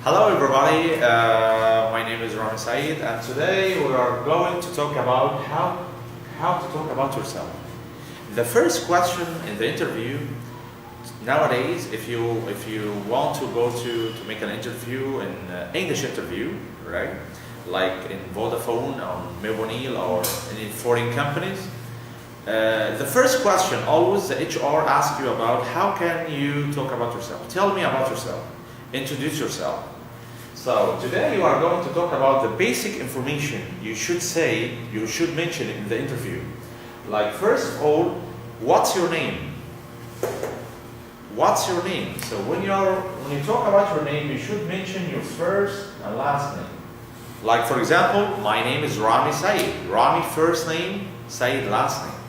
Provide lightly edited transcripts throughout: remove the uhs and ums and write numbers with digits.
Hello everybody, my name is Rami Saeed, and today we are going to talk about how to talk about yourself. The first question in the interview nowadays, if you want to go to make an interview, an English interview, right? Like in Vodafone or Bani or in foreign companies, the first question always the HR asks you about how can you talk about yourself. Tell me about yourself. Introduce yourself. So today you are going to talk about the basic information you should mention in the interview. Like first of all, what's your name? What's your name? So when you talk about your name, you should mention your first and last name. Like for example, my name is Rami Saeed. Rami first name, Saeed last name.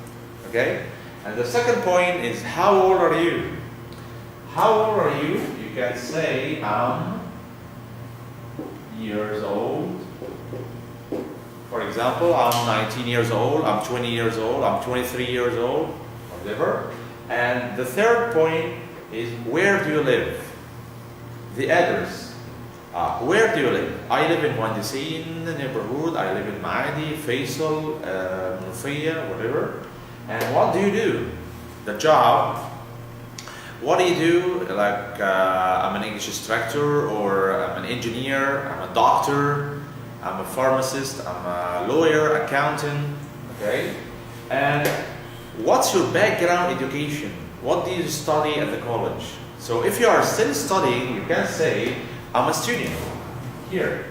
Okay? And the second point is how old are you? How old are you? You can say I'm years old. For example, I'm 19 years old, I'm 20 years old, I'm 23 years old, whatever. And the third point is where do you live? The address. Where do you live? I live in Muhandisin neighborhood, I live in Maadi, Faisal, Munufiyya, whatever. And what do you do? The job. What do you do? Like I'm an English instructor, or I'm an engineer, I'm a doctor, I'm a pharmacist, I'm a lawyer, accountant, okay? And what's your background education? What do you study at the college? So if you are still studying, you can say, I'm a student. Here.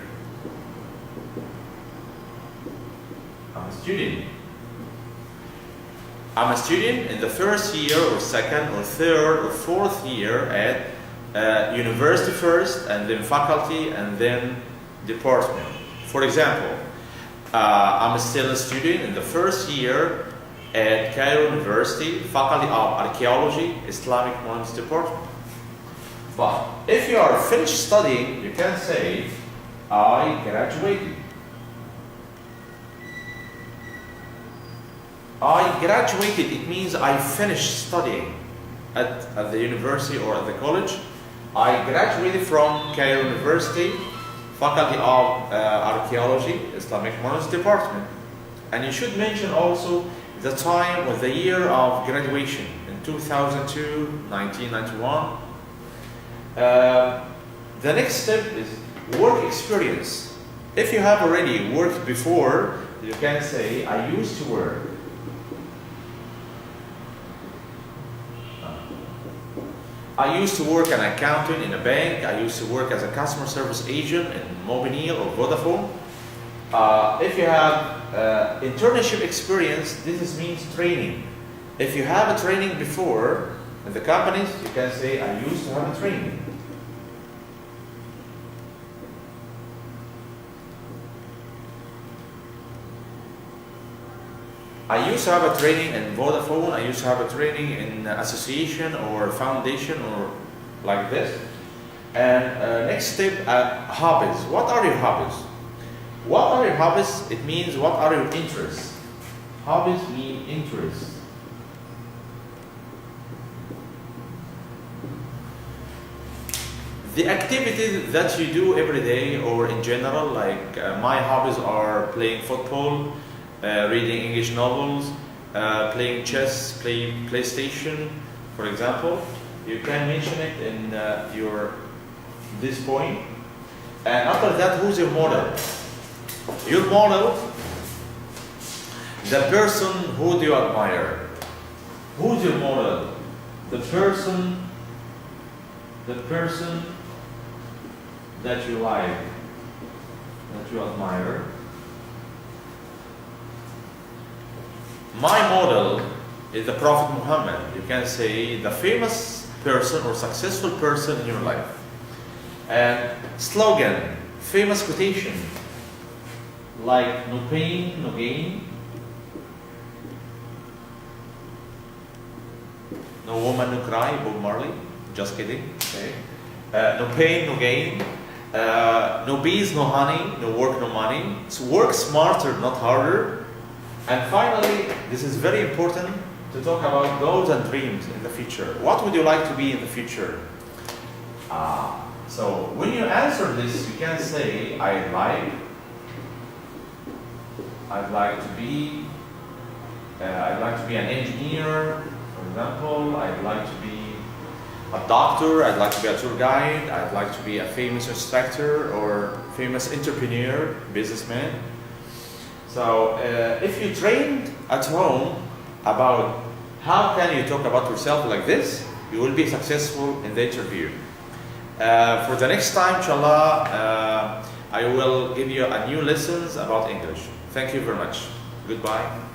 I'm a student. I'm a student in the first year or second or third or fourth year at university first, and then faculty, and then department. For example, I'm still a student in the first year at Cairo University, Faculty of Archaeology, Islamic Monuments Department. But if you are finished studying, you can say, I graduated. I graduated, it means I finished studying at the university or at the college. I graduated from Cairo University, Faculty of Archaeology, Islamic Monuments Department. And you should mention also the time or the year of graduation, in 2002, 1991. The next step is work experience. If you have already worked before, you can say, I used to work. I used to work as an accountant in a bank. I used to work as a customer service agent in Mobil or Vodafone. If you have internship experience, this means training. If you have a training before in the companies, you can say, I used to have a training. I used to have a training in Vodafone, I used to have a training in association or foundation or like this. And next step, hobbies. What are your hobbies? What are your hobbies? It means what are your interests? Hobbies mean interests. The activities that you do every day or in general, like my hobbies are playing football, reading English novels, playing chess, playing PlayStation, for example. You can mention it in this point. And after that, who's your model? Your model, the person who do you admire. Who's your model? The person that you like, that you admire. My model is the Prophet Muhammad. You can say the famous person or successful person in your life. And slogan, famous quotation, like no pain, no gain. No woman, no cry, Bob Marley. Just kidding. Okay. No pain, no gain. No bees, no honey. No work, no money. So work smarter, not harder. And finally, this is very important to talk about goals and dreams in the future. What would you like to be in the future? So when you answer this, you can say, I'd like to be an engineer, for example. I'd like to be a doctor. I'd like to be a tour guide. I'd like to be a famous instructor or famous entrepreneur, businessman. So if you trained at home about how can you talk about yourself like this, you will be successful in the interview. For the next time, inshallah, I will give you a new lessons about English. Thank you very much. Goodbye.